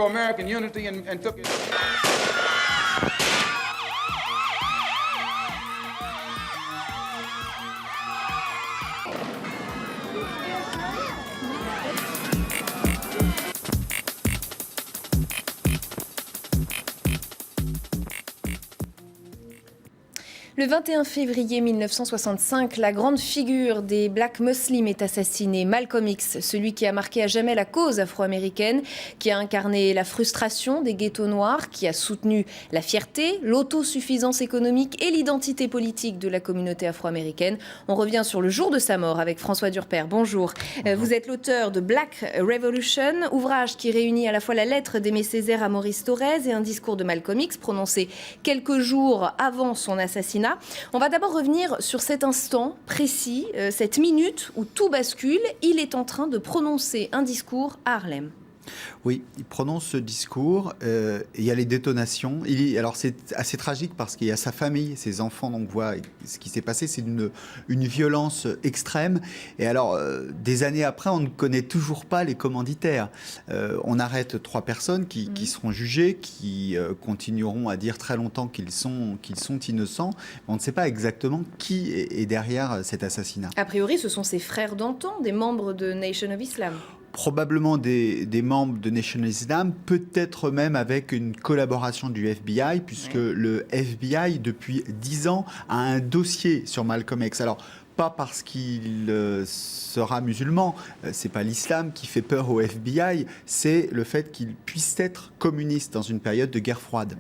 Afro-American unity and took it. Le 21 février 1965, la grande figure des Black Muslims est assassinée. Malcolm X, celui qui a marqué à jamais la cause afro-américaine, qui a incarné la frustration des ghettos noirs, qui a soutenu la fierté, l'autosuffisance économique et l'identité politique de la communauté afro-américaine. On revient sur le jour de sa mort avec François Durper. Bonjour. Vous êtes l'auteur de Black Revolution, ouvrage qui réunit à la fois la lettre d'Aimé Césaire à Maurice Thorez et un discours de Malcolm X prononcé quelques jours avant son assassinat. On va d'abord revenir sur cet instant précis, cette minute où tout bascule. Il est en train de prononcer un discours à Harlem. Oui, il prononce ce discours et il y a les détonations. Alors c'est assez tragique parce qu'il y a sa famille, ses enfants, donc voient ce qui s'est passé. C'est une violence extrême. Et alors, des années après, on ne connaît toujours pas les commanditaires. On arrête 3 personnes qui seront jugées, qui continueront à dire très longtemps qu'ils sont innocents. On ne sait pas exactement qui est derrière cet assassinat. A priori, ce sont ses frères d'antan, des membres de Nation of Islam. Probablement des membres de Nation of Islam, peut-être même avec une collaboration du FBI, puisque le FBI, depuis 10 ans, a un dossier sur Malcolm X. Alors, pas parce qu'il sera musulman, c'est pas l'islam qui fait peur au FBI, c'est le fait qu'il puisse être communiste dans une période de guerre froide.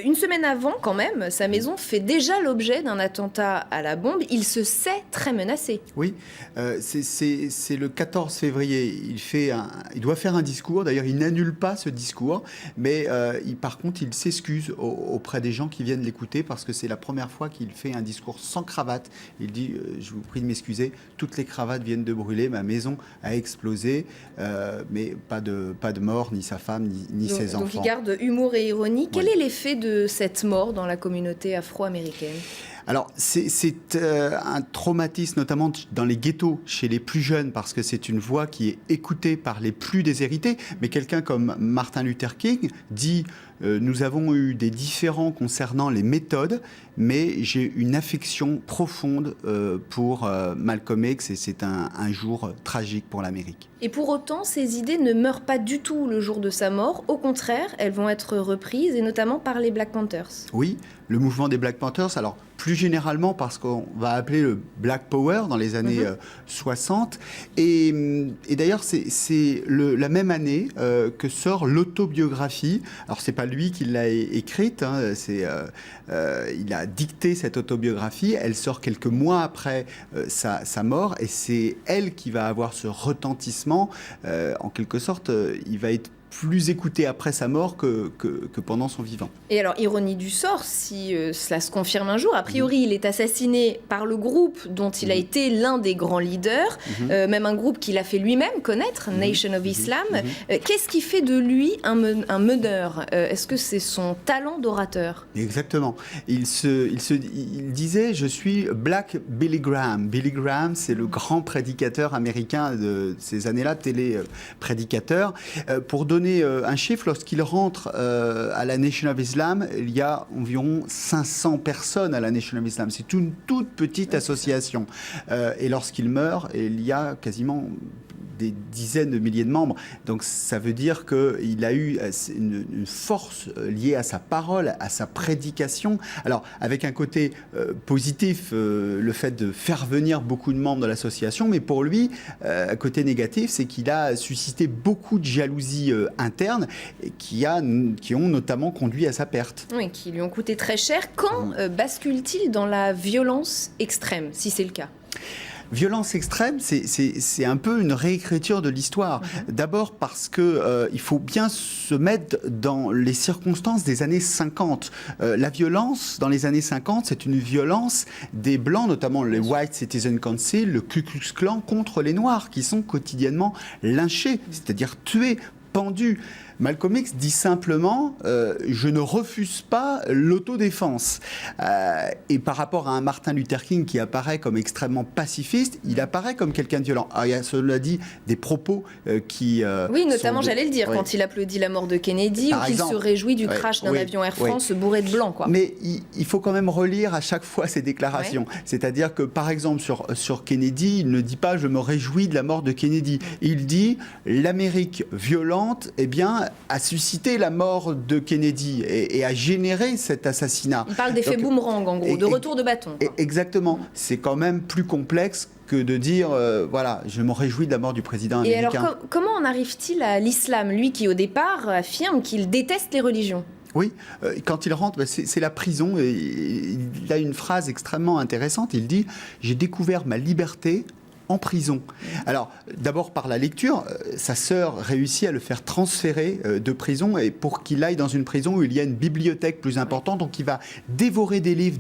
Une semaine avant, quand même, sa maison fait déjà l'objet d'un attentat à la bombe. Il se sait très menacé. Oui, c'est le 14 février. Il doit faire un discours. D'ailleurs, il n'annule pas ce discours, mais par contre, il s'excuse auprès des gens qui viennent l'écouter parce que c'est la première fois qu'il fait un discours sans cravate. Il dit je vous prie de m'excuser, toutes les cravates viennent de brûler, ma maison a explosé, mais pas de mort, ni sa femme, ni ses enfants. Donc il garde humour et ironie. Quel est l'effet de cette mort dans la communauté afro-américaine ? Alors, c'est un traumatisme, notamment dans les ghettos, chez les plus jeunes, parce que c'est une voix qui est écoutée par les plus déshérités. Mais quelqu'un comme Martin Luther King dit nous avons eu des différends concernant les méthodes, mais j'ai une affection profonde pour Malcolm X et c'est un jour tragique pour l'Amérique. Et pour autant, ces idées ne meurent pas du tout le jour de sa mort. Au contraire, elles vont être reprises, et notamment par les Black Panthers. Oui, le mouvement des Black Panthers, alors plus généralement parce qu'on va appeler le Black Power dans les années 60. Et d'ailleurs, c'est la même année que sort l'autobiographie. Alors, c'est pas lui qui l'a écrite, hein, il a dicté cette autobiographie. Elle sort quelques mois après sa mort et c'est elle qui va avoir ce retentissement. En quelque sorte, il va être plus écouté après sa mort que pendant son vivant. Et alors, ironie du sort, si cela se confirme un jour, a priori, il est assassiné par le groupe dont il a été l'un des grands leaders, même un groupe qu'il a fait lui-même connaître, Nation of Islam. Qu'est-ce qui fait de lui un meneur ? Est-ce que c'est son talent d'orateur ? Exactement. Il disait « Je suis Black Billy Graham ». Billy Graham, c'est le grand prédicateur américain de ces années-là, télé-prédicateur. Pour donner un chiffre, lorsqu'il rentre à la Nation of Islam, il y a environ 500 personnes à la Nation of Islam. C'est une toute petite association. Et lorsqu'il meurt, il y a quasiment des dizaines de milliers de membres. Donc ça veut dire qu'il a eu une force liée à sa parole, à sa prédication. Alors avec un côté positif, le fait de faire venir beaucoup de membres de l'association, mais pour lui, un côté négatif, c'est qu'il a suscité beaucoup de jalousie interne qui ont notamment conduit à sa perte. Oui, qui lui ont coûté très cher. Quand bascule-t-il dans la violence extrême, si c'est le cas ? Violence extrême, c'est un peu une réécriture de l'histoire. D'abord parce que il faut bien se mettre dans les circonstances des années 50. La violence dans les années 50, c'est une violence des Blancs, notamment les White Citizen Council, le Ku Klux Klan, contre les Noirs, qui sont quotidiennement lynchés, c'est-à-dire tués, pendus. Malcolm X dit simplement je ne refuse pas l'autodéfense. Et par rapport à un Martin Luther King qui apparaît comme extrêmement pacifiste, il apparaît comme quelqu'un de violent. Alors, il y a, cela dit, des propos qui... oui, notamment, j'allais le dire, quand il applaudit la mort de Kennedy ou qu'il se réjouit du crash d'un avion Air France bourré de blanc, quoi. Mais il faut quand même relire à chaque fois ces déclarations. C'est-à-dire que, par exemple, sur Kennedy, il ne dit pas « je me réjouis de la mort de Kennedy ». Il dit « l'Amérique violente a suscité la mort de Kennedy et a généré cet assassinat ». Il parle d'effet boomerang, en gros, de retour de bâton. Exactement. C'est quand même plus complexe que de dire, voilà, je me réjouis de la mort du président américain. Et alors, comment en arrive-t-il à l'islam, lui qui, au départ, affirme qu'il déteste les religions ? Oui, quand il rentre, c'est la prison. Et il a une phrase extrêmement intéressante. Il dit « J'ai découvert ma liberté en prison ». Alors, d'abord par la lecture, sa sœur réussit à le faire transférer de prison et pour qu'il aille dans une prison où il y a une bibliothèque plus importante. Donc, il va dévorer des livres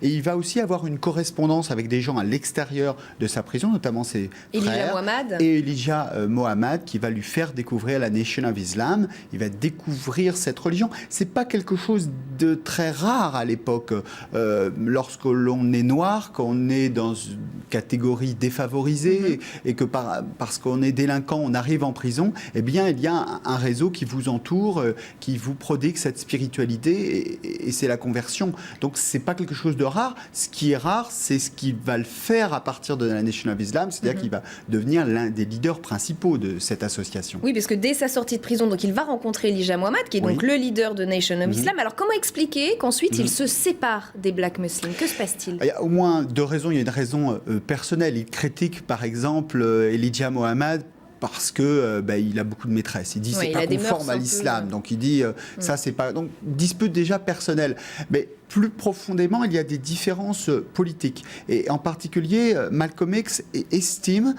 et il va aussi avoir une correspondance avec des gens à l'extérieur de sa prison, notamment ses frères et Elijah Muhammad, qui va lui faire découvrir la Nation of Islam. Il va découvrir cette religion. C'est pas quelque chose de très rare à l'époque. Lorsque l'on est noir, qu'on est dans une catégorie défavorisée et que parce qu'on est délinquant, on arrive en prison, eh bien, il y a un réseau qui vous entoure, qui vous prodigue cette spiritualité et c'est la conversion. Donc, c'est pas quelque chose de rare. Ce qui est rare, c'est ce qui va le faire à partir de la Nation of Islam, c'est-à-dire qu'il va devenir l'un des leaders principaux de cette association. Oui, parce que dès sa sortie de prison, donc, il va rencontrer Elijah Muhammad, qui est donc le leader de Nation of Islam. Alors, comment expliquer qu'ensuite, il se sépare des Black Muslims ? Que se passe-t-il ? Il y a au moins deux raisons. Il y a une raison personnelle. Il critique, par exemple, Elijah Muhammad parce que il a beaucoup de maîtresses. Il dit c'est pas conforme à l'islam. Donc il dit ça c'est pas. Donc dispute déjà personnelle. Mais plus profondément, il y a des différences politiques. Et en particulier, Malcolm X estime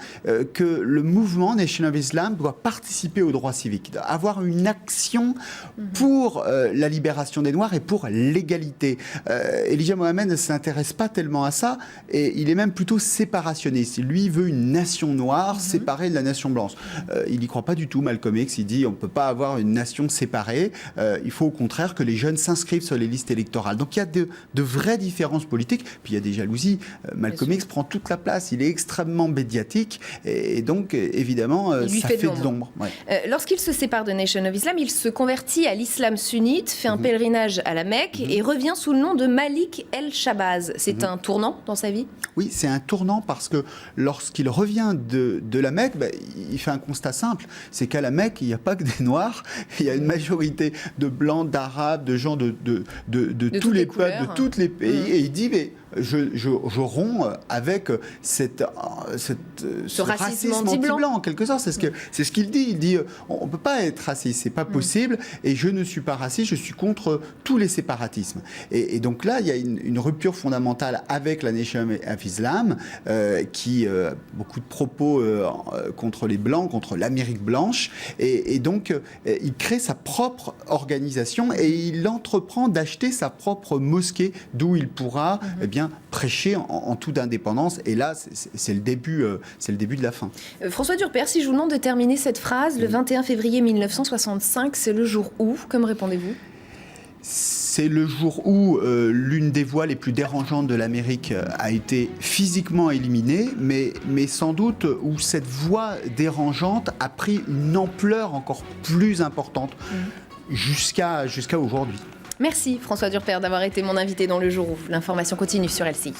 que le mouvement Nation of Islam doit participer aux droits civiques, avoir une action pour la libération des Noirs et pour l'égalité. Elijah Muhammad ne s'intéresse pas tellement à ça, et il est même plutôt séparationniste. Lui veut une nation noire séparée de la nation blanche. Il n'y croit pas du tout, Malcolm X. Il dit on ne peut pas avoir une nation séparée. Il faut au contraire que les jeunes s'inscrivent sur les listes électorales. Donc il y a de vraies différences politiques. Puis il y a des jalousies. Malcolm X prend toute la place. Il est extrêmement médiatique. Et donc, évidemment, ça fait de l'ombre. Lorsqu'il se sépare de Nation of Islam, il se convertit à l'islam sunnite, fait un pèlerinage à la Mecque et revient sous le nom de Malik el-Shabazz. C'est un tournant dans sa vie ? Oui, c'est un tournant parce que lorsqu'il revient de la Mecque, il fait un constat simple. C'est qu'à la Mecque, il n'y a pas que des Noirs. Il y a une majorité de Blancs, d'Arabes, de gens de tous les peuples, de tous les pays. Et il dit, mais je romps avec ce racisme anti-blanc, en quelque sorte. C'est ce qu'il dit. Il dit, on ne peut pas être raciste, c'est pas possible. Et je ne suis pas raciste, je suis contre tous les séparatismes. Et donc là, il y a une rupture fondamentale avec la Nation of Islam, qui a beaucoup de propos contre les Blancs, contre l'Amérique blanche. Et donc, il crée sa propre organisation et il entreprend d'acheter sa propre mosquée d'où il pourra prêcher en toute indépendance. Et là, c'est le début de la fin. François Durper, si je vous demande de terminer cette phrase, le 21 février 1965, c'est le jour où ? Comme répondez-vous ? C'est le jour où l'une des voix les plus dérangeantes de l'Amérique a été physiquement éliminée, mais sans doute où cette voix dérangeante a pris une ampleur encore plus importante jusqu'à aujourd'hui. Merci François Durper d'avoir été mon invité dans le jour où. L'information continue sur LCI.